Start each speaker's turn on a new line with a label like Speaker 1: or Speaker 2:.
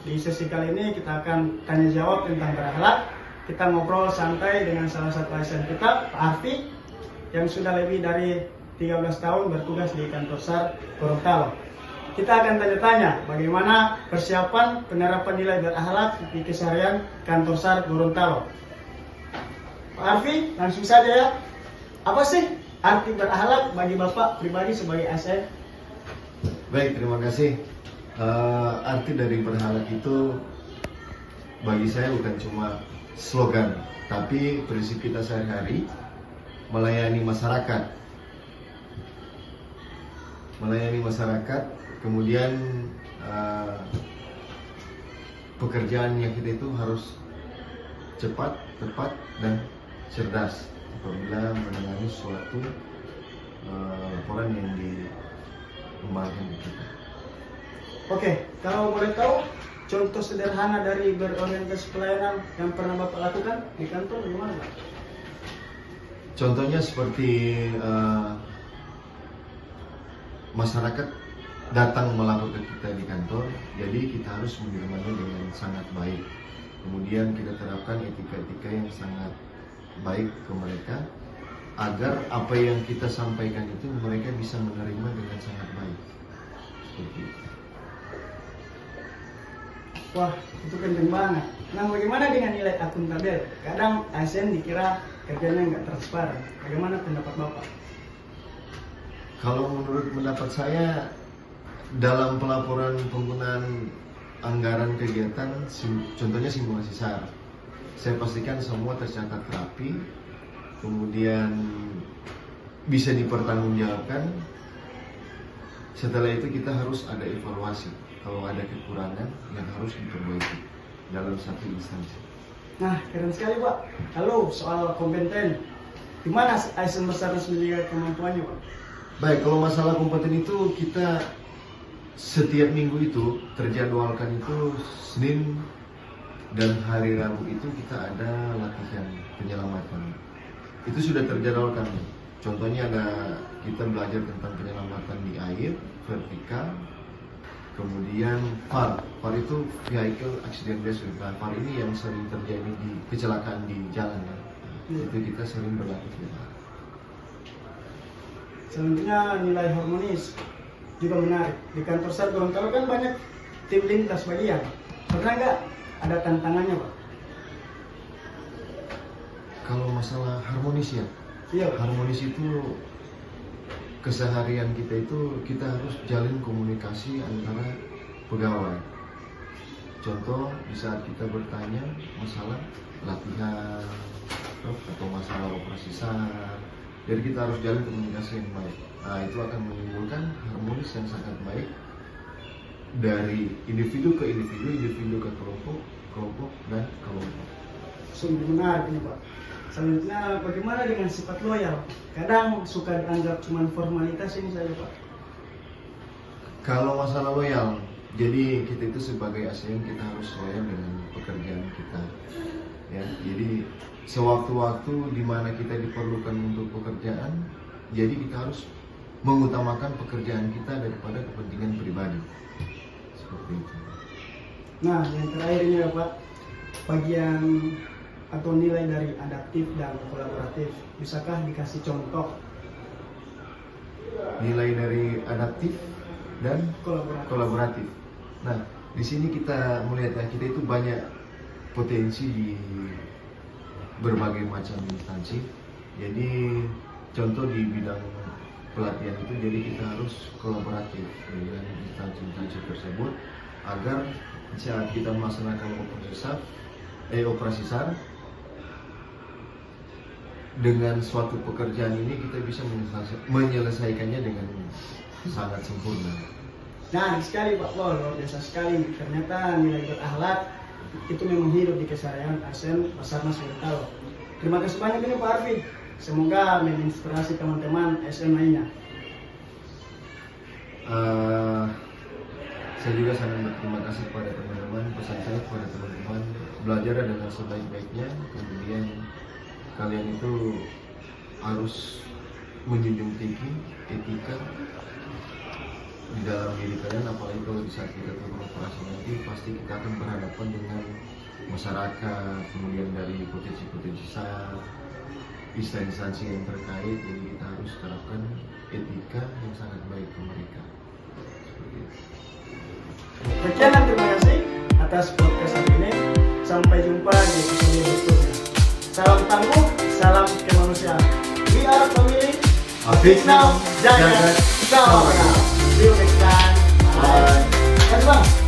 Speaker 1: Di sesi kali ini kita akan tanya jawab tentang berakhlak. Kita ngobrol santai dengan salah satu ASN kita, Pak Arfi, yang sudah lebih dari 13 tahun bertugas di kantor SAR Gorontalo. Kita akan tanya-tanya bagaimana persiapan penerapan nilai berakhlak di keseharian kantor SAR Gorontalo. Pak Arfi, langsung saja ya. Apa sih arti berakhlak bagi Bapak pribadi sebagai ASN?
Speaker 2: Baik, terima kasih. Arti dari berakhlak itu bagi saya bukan cuma slogan, tapi prinsip kita sehari-hari melayani masyarakat. Kemudian pekerjaan yang kita itu harus cepat, tepat, dan cerdas apabila menangani suatu laporan yang dikembangkan kita.
Speaker 1: Oke, kalau boleh tahu contoh sederhana dari berorientasi pelayanan yang pernah Bapak lakukan di kantor gimana, Pak?
Speaker 2: Contohnya seperti masyarakat datang melapor ke kita di kantor, jadi kita harus menerimanya dengan sangat baik. Kemudian kita terapkan etika-etika yang sangat baik ke mereka, agar apa yang kita sampaikan itu mereka bisa menerima dengan sangat baik. Seperti itu.
Speaker 1: Wah, itu kenceng banget. Nah, bagaimana dengan nilai akuntabel? Kadang ASN dikira kerjanya nggak transparan. Bagaimana pendapat Bapak?
Speaker 2: Kalau menurut pendapat saya, dalam pelaporan penggunaan anggaran kegiatan, contohnya simulasi SAR, saya pastikan semua tercatat rapi, kemudian bisa dipertanggungjawabkan. Setelah itu kita harus ada evaluasi kalau ada kekurangan yang harus diperbaiki dalam satu instansi.
Speaker 1: Nah, keren sekali, Pak. Halo, soal kompeten. Gimana ASN besar harus menjaga kemampuannya, Pak?
Speaker 2: Baik, kalau masalah kompeten itu kita setiap minggu itu terjadwalkan itu Senin dan hari Rabu itu kita ada latihan penyelamatan. Itu sudah terjadwalkan. Contohnya kita belajar tentang penyelamatan di air, vertikal, kemudian VAR. VAR itu Vehicle Accident Rescue. Nah, VAR ini yang sering terjadi di kecelakaan di jalan ya. Itu kita sering berlatih.
Speaker 1: Selanjutnya nilai harmonis juga menarik. Di kantor SAR Gorontalo kan banyak tim lintas bagian. Pernah nggak ada tantangannya, Pak?
Speaker 2: Kalau masalah harmonis ya,
Speaker 1: Iya.
Speaker 2: harmonis itu keseharian kita itu kita harus jalin komunikasi antara pegawai. Contoh di saat kita bertanya masalah latihan atau masalah operasi SAR, jadi kita harus jalin komunikasi yang baik. Nah, itu akan menimbulkan harmonis yang sangat baik dari individu ke individu, individu ke kelompok, kelompok dan kelompok.
Speaker 1: Sungguh menarik ini, Pak. Selanjutnya, bagaimana dengan sifat loyal? Kadang suka dianggap cuma formalitas ini saja, Pak.
Speaker 2: Kalau masalah loyal, jadi kita itu sebagai ASN kita harus loyal dengan pekerjaan kita. Ya, jadi sewaktu-waktu di mana kita diperlukan untuk pekerjaan, jadi kita harus mengutamakan pekerjaan kita daripada kepentingan pribadi. Seperti itu.
Speaker 1: Nah, yang terakhir ini, Pak, bagian atau nilai dari adaptif dan kolaboratif. Bisakah dikasih contoh?
Speaker 2: Nilai dari adaptif dan kolaboratif. Nah, di sini kita melihat kita itu banyak potensi di berbagai macam instansi. Jadi contoh di bidang pelatihan itu, jadi kita harus kolaboratif dengan instansi-instansi tersebut agar saat kita melaksanakan operasi SAR dengan suatu pekerjaan ini kita bisa menyelesaikannya dengan sangat sempurna.
Speaker 1: Nah, sekali Pak Pol, luar biasa sekali. Ternyata nilai berakhlak itu memang hidup di keseharian ASN Basarnas Gorontalo. Terima kasih banyak ini Pak Arfi. Semoga menginspirasi teman-teman ASN lainnya.
Speaker 2: Saya juga sangat berterima kasih kepada teman-teman. Pesan saya kepada teman-teman, belajar dengan sebaik-baiknya. Kemudian kalian itu harus menjunjung tinggi etika di dalam diri kalian, apalagi kalau di saat kita beroperasi nanti pasti kita akan berhadapan dengan masyarakat, kemudian dari potensi-potensi sar, instansi yang terkait. Jadi kita harus terapkan etika yang sangat baik ke mereka. Seperti itu.
Speaker 1: Sekian dan terima kasih atas podcast hari ini. Sampai jumpa di episode berikutnya. Salam tangguh, salam kemanusiaan. We are family.
Speaker 2: Apik
Speaker 1: Now, jagat,
Speaker 2: jagat,
Speaker 1: sama. See you next time.
Speaker 2: Bye.
Speaker 1: Bye. Bye.